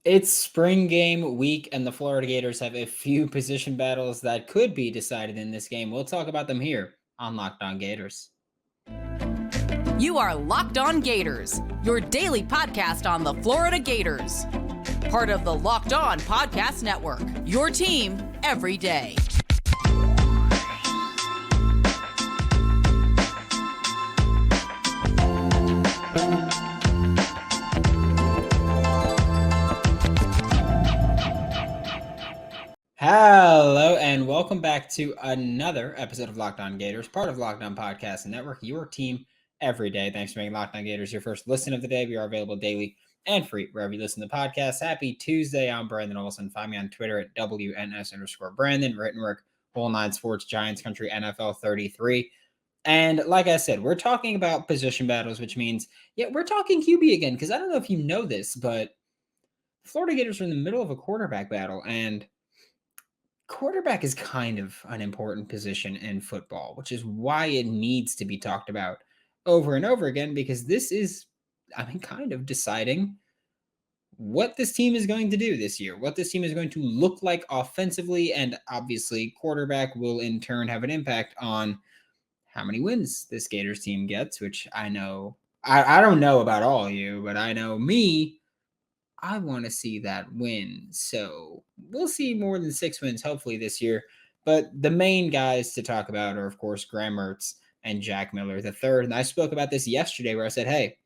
It's spring game week, and the Florida Gators have a few position battles that could be decided in this game. We'll talk about them here on Locked On Gators. You are Locked On Gators, your daily podcast on the Florida Gators. Part of the Locked On Podcast Network, your team every day. Hello, and welcome back to another episode of Locked On Gators, part of Locked On Podcast Network, your team every day. Thanks for making Locked On Gators your first listen of the day. We are available daily and free wherever you listen to podcasts. Happy Tuesday. I'm Brandon Olson. Find me on Twitter at WNS_Brandon. Written work, Whole Nine Sports, Giants Country, NFL 33. And like I said, we're talking about position battles, which means, we're talking QB again, because I don't know if you know this, but Florida Gators are in the middle of a quarterback battle, and quarterback is kind of an important position in football, which is why it needs to be talked about over and over again, because this is, kind of deciding what this team is going to do this year, what this team is going to look like offensively, and obviously quarterback will in turn have an impact on how many wins this Gators team gets, which I know, I don't know about all of you, but I know me, I want to see that win. So we'll see more than 6 wins, hopefully, this year. But the main guys to talk about are, of course, Mertz and Jack Miller the third. And I spoke about this yesterday where I said, hey,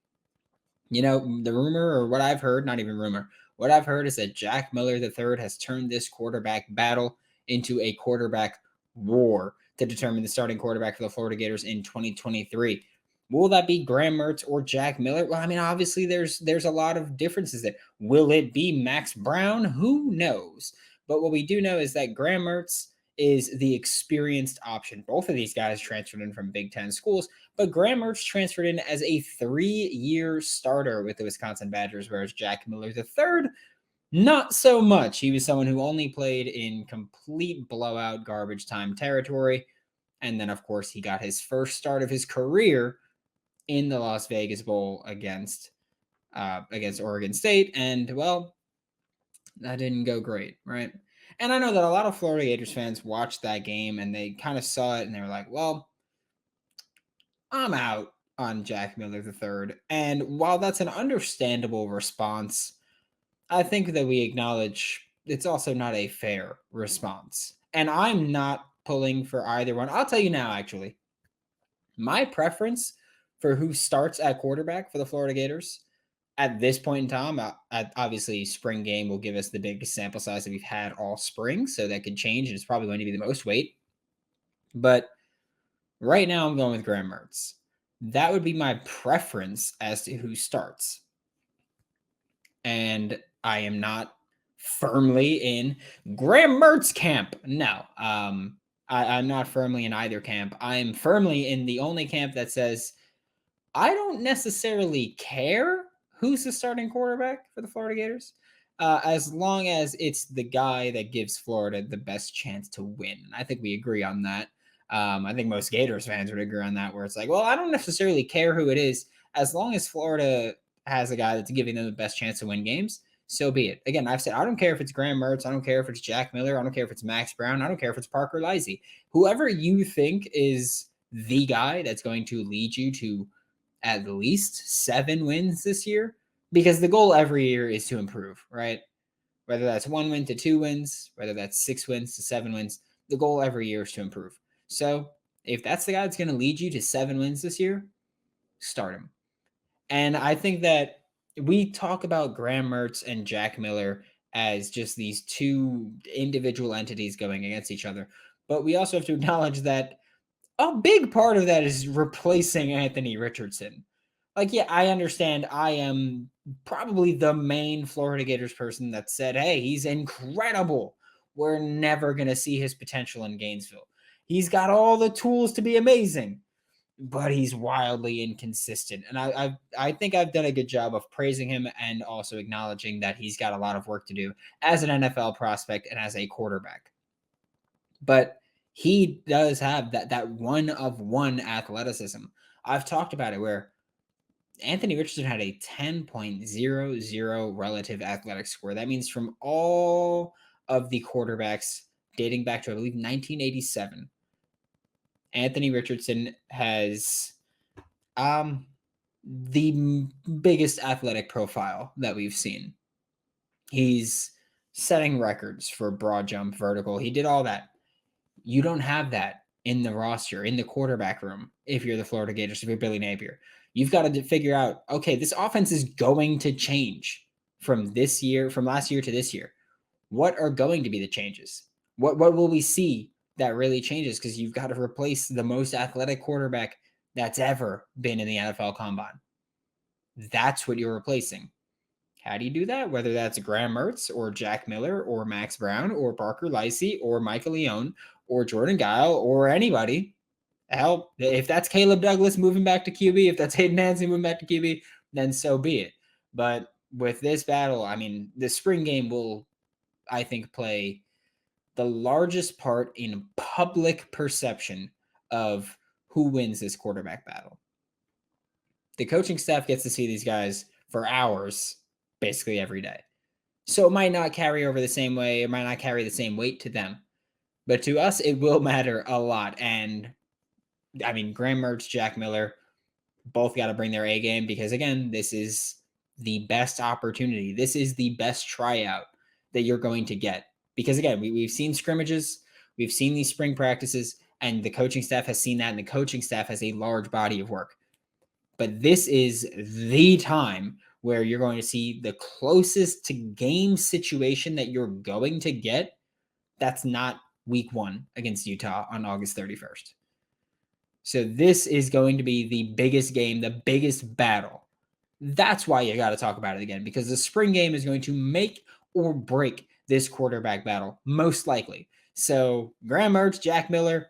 the rumor, or what I've heard, not even rumor, what I've heard is that Jack Miller the third has turned this quarterback battle into a quarterback war to determine the starting quarterback for the Florida Gators in 2023. Will that be Mertz or Jack Miller? Well, obviously there's a lot of differences there. Will it be Max Brown? Who knows? But what we do know is that Mertz is the experienced option. Both of these guys transferred in from Big Ten schools, but Mertz transferred in as a 3-year starter with the Wisconsin Badgers, whereas Jack Miller III, not so much. He was someone who only played in complete blowout garbage time territory. And then, of course, he got his first start of his career in the Las Vegas Bowl against Oregon State. And, well, that didn't go great, right? And I know that a lot of Florida Gators fans watched that game and they kind of saw it and they were like, well, I'm out on Jack Miller III. And while that's an understandable response, I think that we acknowledge it's also not a fair response. And I'm not pulling for either one. I'll tell you now, actually. My preference for who starts at quarterback for the Florida Gators at this point in time, obviously spring game will give us the biggest sample size that we've had all spring, so that could change, and it's probably going to be the most weight. But right now I'm going with Mertz. That would be my preference as to who starts. And I am not firmly in Mertz camp. No, I'm not firmly in either camp. I am firmly in the only camp that says I don't necessarily care who's the starting quarterback for the Florida Gators, as long as it's the guy that gives Florida the best chance to win. And I think we agree on that. I think most Gators fans would agree on that, where it's like, well, I don't necessarily care who it is, as long as Florida has a guy that's giving them the best chance to win games. So be it. Again, I've said I don't care if it's Mertz, I don't care if it's Jack Miller, I don't care if it's Max Brown, I don't care if it's Parker Lisey. Whoever you think is the guy that's going to lead you to at least 7 wins this year, because the goal every year is to improve, right? Whether that's 1 win to 2 wins, whether that's 6 wins to 7 wins, the goal every year is to improve. So if that's the guy that's going to lead you to 7 wins this year, start him. And I think that we talk about Mertz and Jack Miller as just these two individual entities going against each other. But we also have to acknowledge that a big part of that is replacing Anthony Richardson. Like, yeah, I understand I am probably the main Florida Gators person that said, hey, he's incredible. We're never going to see his potential in Gainesville. He's got all the tools to be amazing, but he's wildly inconsistent. And I think I've done a good job of praising him and also acknowledging that he's got a lot of work to do as an NFL prospect and as a quarterback. But he does have that one-of-one athleticism. I've talked about it where Anthony Richardson had a 10.00 relative athletic score. That means from all of the quarterbacks dating back to, I believe, 1987, Anthony Richardson has the biggest athletic profile that we've seen. He's setting records for broad jump, vertical. He did all that. You don't have that in the roster, in the quarterback room, if you're the Florida Gators, if you're Billy Napier. You've got to figure out, okay, this offense is going to change from last year to this year. What are going to be the changes? What will we see that really changes? Because you've got to replace the most athletic quarterback that's ever been in the NFL Combine. That's what you're replacing. How do you do that? Whether that's Graham Mertz or Jack Miller or Max Brown or Parker Licey or Michael Leone or Jordan Guile or anybody. Hell, if that's Caleb Douglas moving back to QB, if that's Hayden Nancy moving back to QB, then so be it. But with this battle, I mean, the spring game will, I think, play the largest part in public perception of who wins this quarterback battle. The coaching staff gets to see these guys for hours, basically every day. So it might not carry over the same way. It might not carry the same weight to them. But to us, it will matter a lot. And I mean, Graham Mertz, Jack Miller, both got to bring their A game because, again, this is the best opportunity. This is the best tryout that you're going to get. Because, again, we've seen scrimmages, we've seen these spring practices, and the coaching staff has seen that, and the coaching staff has a large body of work. But this is the time where you're going to see the closest to game situation that you're going to get. That's not week 1 against Utah on August 31st. So this is going to be the biggest game, the biggest battle. That's why you got to talk about it again, because the spring game is going to make or break this quarterback battle, most likely. So Graham Mertz, Jack Miller,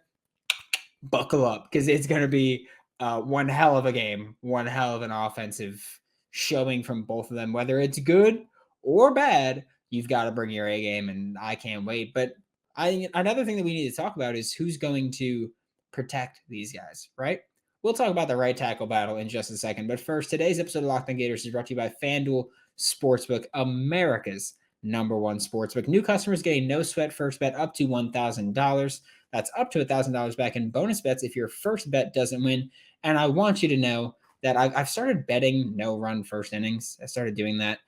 buckle up, because it's going to be one hell of a game, one hell of an offensive showing from both of them. Whether it's good or bad, you've got to bring your A game, and I can't wait. But another thing that we need to talk about is who's going to protect these guys, right? We'll talk about the right tackle battle in just a second. But first, today's episode of Locked On Gators is brought to you by FanDuel Sportsbook, America's #1 sportsbook. New customers get a no-sweat first bet up to $1,000. That's up to $1,000 back in bonus bets if your first bet doesn't win. And I want you to know that I've started betting no-run first innings. I started doing that.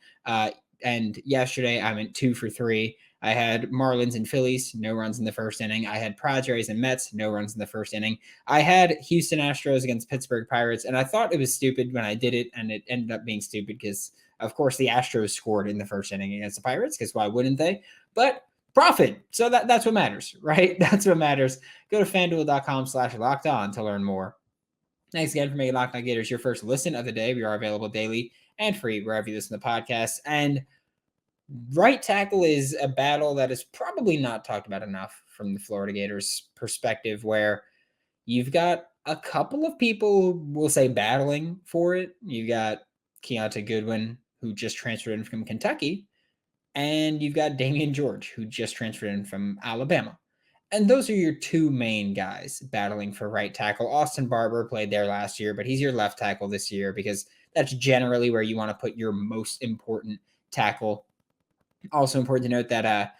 And yesterday I went 2 for 3. I had Marlins and Phillies, no runs in the first inning. I had Padres and Mets, no runs in the first inning. I had Houston Astros against Pittsburgh Pirates, and I thought it was stupid when I did it, and it ended up being stupid because, of course, the Astros scored in the first inning against the Pirates, because why wouldn't they? But profit. So that's what matters, right? That's what matters. Go to FanDuel.com/lockedon to learn more. Thanks again for making Locked On Gators your first listen of the day. We are available daily and free wherever you listen to podcasts. And right tackle is a battle that is probably not talked about enough from the Florida Gators perspective, where you've got a couple of people, we'll say, battling for it. You've got Keontae Goodwin, who just transferred in from Kentucky, and you've got Damian George, who just transferred in from Alabama. And those are your two main guys battling for right tackle. Austin Barber played there last year, but he's your left tackle this year because that's generally where you want to put your most important tackle. Also important to note that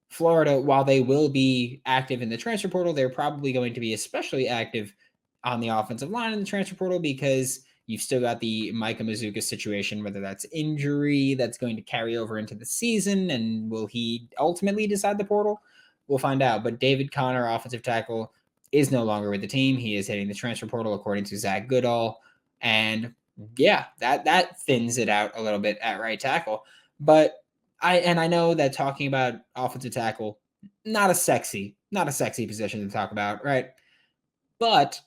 Florida, while they will be active in the transfer portal, they're probably going to be especially active on the offensive line in the transfer portal because you've still got the Micah Mazuka situation, whether that's injury that's going to carry over into the season, and will he ultimately decide the portal? We'll find out. But David Connor, offensive tackle, is no longer with the team. He is hitting the transfer portal, according to Zach Goodall. And yeah, that thins it out a little bit at right tackle. But I know that talking about offensive tackle, not a sexy position to talk about, right? But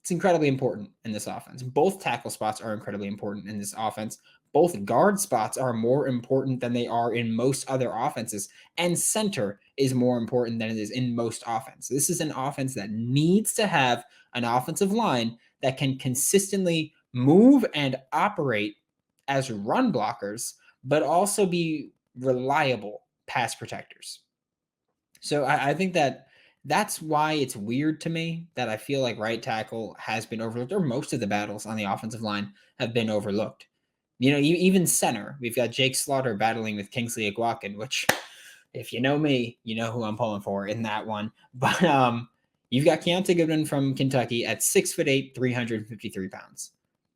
it's incredibly important in this offense. Both tackle spots are incredibly important in this offense. Both guard spots are more important than they are in most other offenses. And center is more important than it is in most offenses. This is an offense that needs to have an offensive line that can consistently move and operate as run blockers, but also be reliable pass protectors. So I think that's why it's weird to me that I feel like right tackle has been overlooked, or most of the battles on the offensive line have been overlooked. Even center, we've got Jake Slaughter battling with Kingsley Aguakin, which, if you know me, you know who I'm pulling for in that one. But you've got Keontae Goodwin from Kentucky at 6'8", 353 pounds.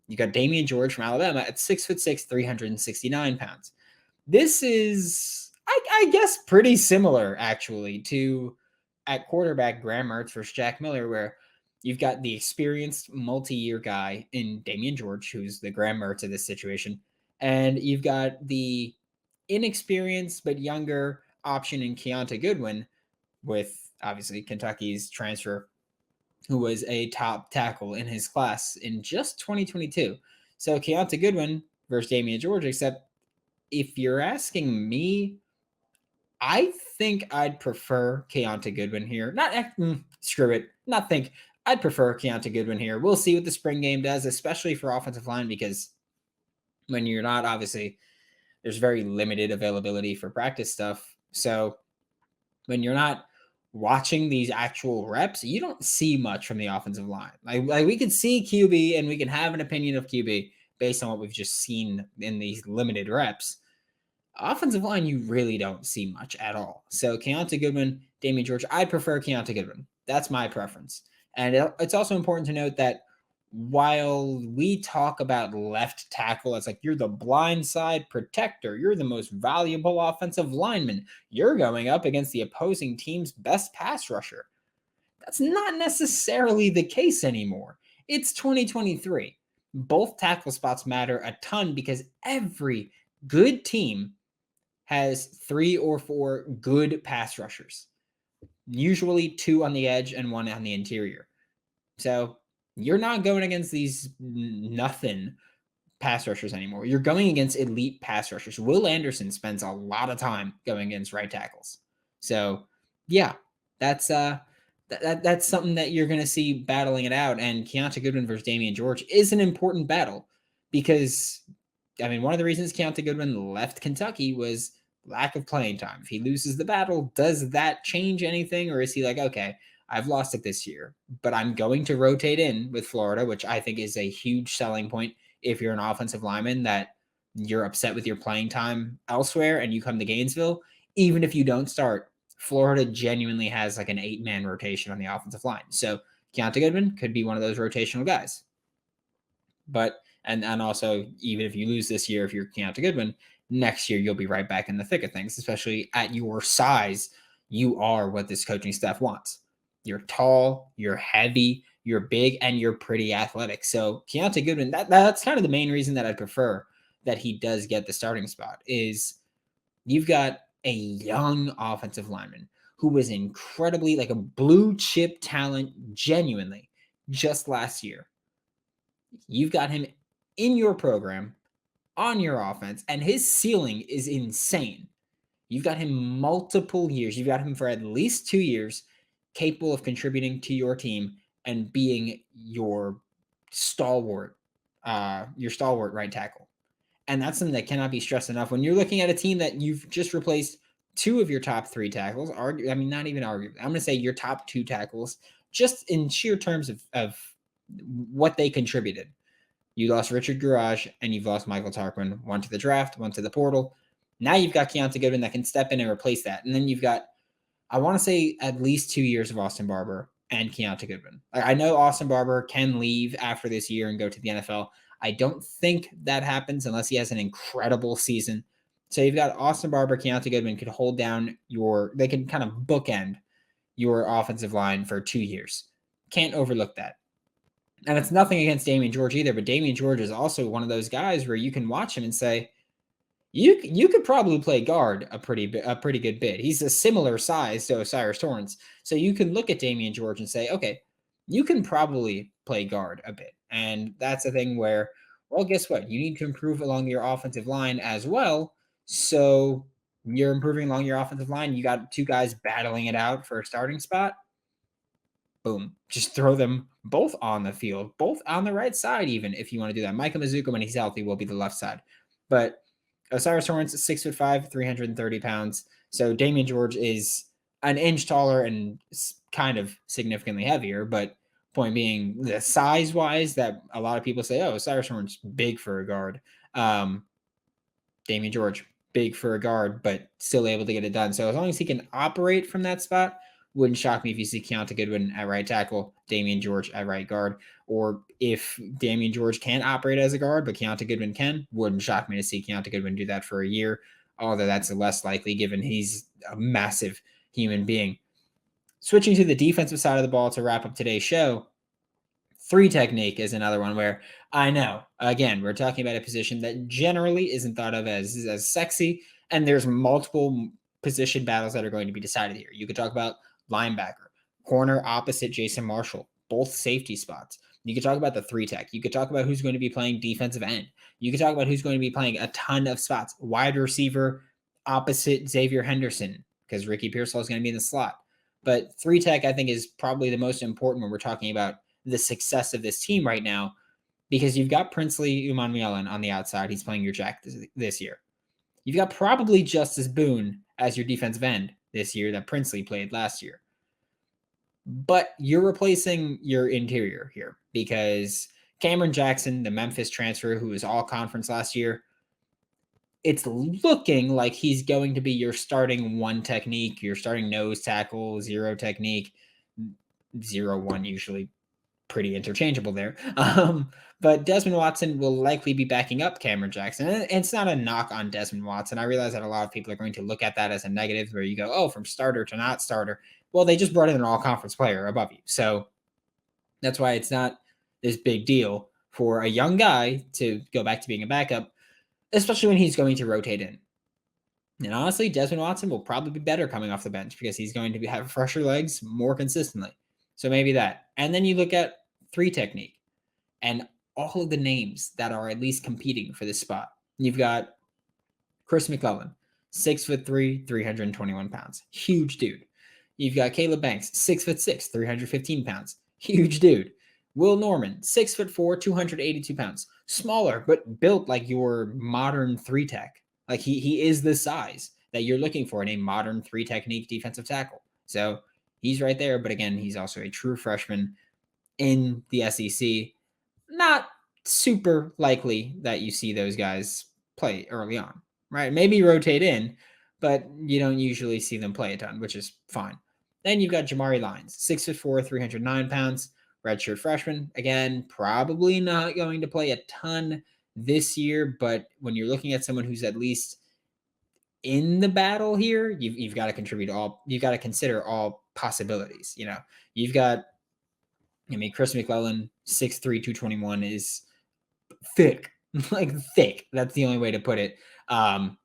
You got Damian George from Alabama at 6'6", 369 pounds. This is, I guess, pretty similar, actually, to at quarterback Graham Mertz versus Jack Miller, where you've got the experienced multi-year guy in Damian George, who's the Graham Mertz of this situation, and you've got the inexperienced but younger option in Keontae Goodwin, with obviously Kentucky's transfer, who was a top tackle in his class in just 2022. So Keontae Goodwin versus Damian George, except if you're asking me, I think I'd prefer Keontae Goodwin here. Screw it. I'd prefer Keontae Goodwin here. We'll see what the spring game does, especially for offensive line, because when you're not, obviously, there's very limited availability for practice stuff. So when you're not watching these actual reps, you don't see much from the offensive line. Like we can see QB and we can have an opinion of QB based on what we've just seen in these limited reps. Offensive line, you really don't see much at all. So Keontae Goodwin, Damian George, I prefer Keontae Goodwin. That's my preference. And it's also important to note that while we talk about left tackle as like you're the blind side protector, you're the most valuable offensive lineman, you're going up against the opposing team's best pass rusher. That's not necessarily the case anymore. It's 2023. Both tackle spots matter a ton because every good team has 3 or 4 good pass rushers, usually 2 on the edge and 1 on the interior. So you're not going against these nothing pass rushers anymore. You're going against elite pass rushers. Will Anderson spends a lot of time going against right tackles. So yeah, that's something that you're going to see battling it out. And Keontae Goodwin versus Damian George is an important battle because, I mean, one of the reasons Keontae Goodwin left Kentucky was lack of playing time. If he loses the battle, does that change anything? Or is he like, okay, I've lost it this year, but I'm going to rotate in with Florida, which I think is a huge selling point if you're an offensive lineman, that you're upset with your playing time elsewhere and you come to Gainesville. Even if you don't start, Florida genuinely has like an 8-man rotation on the offensive line. So Keontae Goodwin could be one of those rotational guys. But, and also, even if you lose this year, if you're Keontae Goodwin, next year you'll be right back in the thick of things, especially at your size. You are what this coaching staff wants. You're tall, you're heavy, you're big, and you're pretty athletic. So Keontae Goodwin, that's kind of the main reason that I prefer that he does get the starting spot, is you've got a young offensive lineman who was incredibly like a blue chip talent, genuinely, just last year. You've got him in your program, on your offense, and his ceiling is insane. You've got him multiple years. You've got him for at least 2 years, capable of contributing to your team and being your stalwart right tackle. And that's something that cannot be stressed enough when you're looking at a team that you've just replaced 2 of your top 3 tackles. Not even arguably. I'm going to say your top 2 tackles, just in sheer terms of what they contributed. You lost Richard Garage and you've lost Michael Tarquin, one to the draft, one to the portal. Now you've got Keontae Goodwin that can step in and replace that. And then you've got, I want to say, at least 2 years of Austin Barber and Keontae Goodwin. I know Austin Barber can leave after this year and go to the NFL. I don't think that happens unless he has an incredible season. So you've got Austin Barber, Keontae Goodwin could hold down they can kind of bookend your offensive line for 2 years. Can't overlook that. And it's nothing against Damian George either, but Damian George is also one of those guys where you can watch him and say, you could probably play guard a pretty good bit. He's a similar size to Osiris Torrance. So you can look at Damian George and say, okay, you can probably play guard a bit. And that's a thing where, well, guess what? You need to improve along your offensive line as well. So you're improving along your offensive line. You got 2 guys battling it out for a starting spot. Boom. Just throw them both on the field, both on the right side, even if you want to do that. Micah Mazuka, when he's healthy, will be the left side. But Osiris Torrance is 6'5", 330 pounds. So Damian George is an inch taller and kind of significantly heavier, but Point being, the size-wise that a lot of people say, oh, Cyrus Horn's big for a guard. Damian George, big for a guard, but still able to get it done. So as long as he can operate from that spot, wouldn't shock me if you see Keontae Goodwin at right tackle, Damian George at right guard. Or if Damian George can't operate as a guard, but Keontae Goodwin can, wouldn't shock me to see Keontae Goodwin do that for a year, although that's less likely given he's a massive human being. Switching to the defensive side of the ball to wrap up today's show, 3 technique is another one where I know, again, we're talking about a position that generally isn't thought of as sexy, and there's multiple position battles that are going to be decided here. You could talk about linebacker, corner opposite Jason Marshall, both safety spots. You could talk about the 3 tech. You could talk about who's going to be playing defensive end. You could talk about who's going to be playing a ton of spots. Wide receiver opposite Xavier Henderson, because Ricky Pearsall is going to be in the slot. But 3 tech, I think, is probably the most important when we're talking about the success of this team right now, because you've got Princely Umanmielen on the outside. He's playing your jack this year. You've got probably Justice Boone as your defensive end this year that Princely played last year. But you're replacing your interior here because Cameron Jackson, the Memphis transfer who was all conference last year, it's looking like he's going to be your starting 1 technique, your starting nose tackle, 0 technique, 0-1 usually pretty interchangeable there. But Desmond Watson will likely be backing up Cameron Jackson. And it's not a knock on Desmond Watson. I realize that a lot of people are going to look at that as a negative where you go, oh, from starter to not starter. Well, they just brought in an all-conference player above you. So that's why it's not this big deal for a young guy to go back to being a backup, especially when he's going to rotate in. And honestly, Desmond Watson will probably be better coming off the bench because he's going to have fresher legs more consistently. So maybe that. And then you look at 3 technique and all of the names that are at least competing for this spot. You've got Chris McClellan, 6'3", 321 pounds. Huge dude. You've got Caleb Banks, 6'6", 315 pounds. Huge dude. Will Norman, 6'4", 282 pounds. Smaller, but built like your modern 3 tech. Like he is the size that you're looking for in a modern 3 technique defensive tackle. So he's right there, but again, he's also a true freshman in the SEC. Not super likely that you see those guys play early on, right? Maybe rotate in, but you don't usually see them play a ton, which is fine. Then you've got Jamari Lyons, 6'4", 309 pounds, redshirt freshman. Again, probably not going to play a ton this year, but when you're looking at someone who's at least in the battle here, you've got to consider all possibilities. You know, you've got, Chris McClellan, 6'3", 221 is thick, like thick. That's the only way to put it. And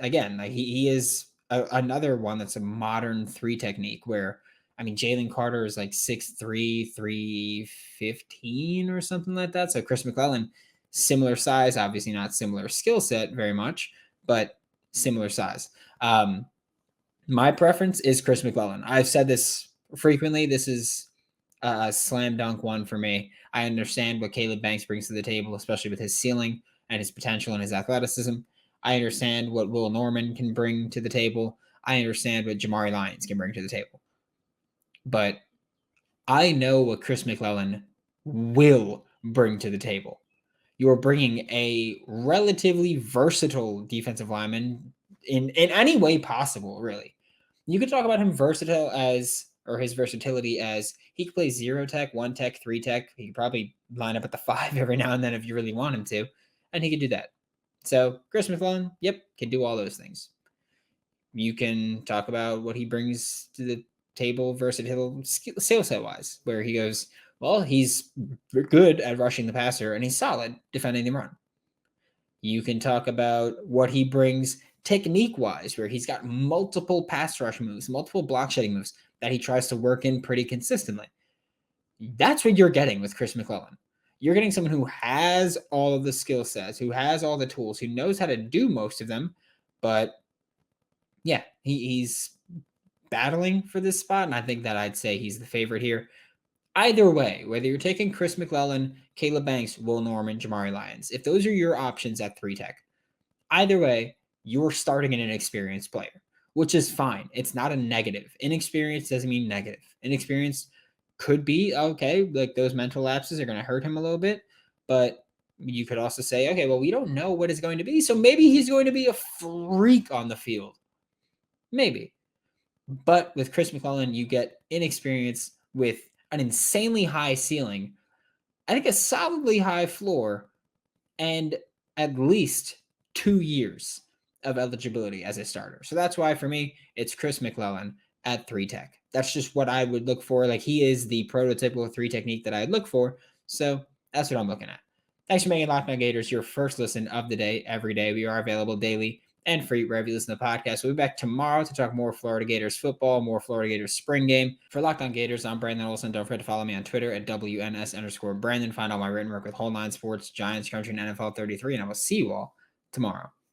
again, like he is another one that's a modern 3 technique where, Jalen Carter is like 6'3", 315 or something like that. So Chris McClellan, similar size, obviously not similar skill set very much, but similar size. My preference is Chris McClellan. I've said this frequently. This is a slam dunk one for me. I understand what Caleb Banks brings to the table, especially with his ceiling and his potential and his athleticism. I understand what Will Norman can bring to the table. I understand what Jamari Lyons can bring to the table. But I know what Chris McClellan will bring to the table. You're bringing a relatively versatile defensive lineman in any way possible, really. You could talk about him his versatility as he could play 0 tech, 1 tech, 3 tech. He could probably line up at the 5 every now and then if you really want him to, and he could do that. So Chris McClellan, can do all those things. You can talk about what he brings to the table versatile skill set wise, where he goes, well, he's good at rushing the passer and he's solid defending the run. You can talk about what he brings technique wise, where he's got multiple pass rush moves, multiple block shedding moves that he tries to work in pretty consistently. That's what you're getting with Chris McClellan. You're getting someone who has all of the skill sets, who has all the tools, who knows how to do most of them. But yeah, he's battling for this spot, and I think that I'd say he's the favorite here. Either way, whether you're taking Chris McClellan, Caleb Banks, Will Norman, Jamari Lyons, if those are your options at 3 tech, either way, you're starting an inexperienced player, which is fine. It's not a negative. Inexperienced doesn't mean negative. Inexperienced could be okay. Like those mental lapses are going to hurt him a little bit, but you could also say, okay, well, we don't know what it's going to be. So maybe he's going to be a freak on the field. Maybe. But with Chris McClellan, you get inexperience with an insanely high ceiling, I think a solidly high floor, and at least 2 years of eligibility as a starter. So that's why for me, it's Chris McClellan at 3 tech. That's just what I would look for. Like he is the prototypical 3 technique that I'd look for. So that's what I'm looking at. Thanks for making Locked On Gators your first listen of the day every day. We are available daily and free wherever you listen to the podcast. We'll be back tomorrow to talk more Florida Gators football, more Florida Gators spring game. For Locked On Gators, I'm Brandon Olson. Don't forget to follow me on Twitter at WNS_Brandon. Find all my written work with Whole Nine Sports, Giants, Country, and NFL 33. And I will see you all tomorrow.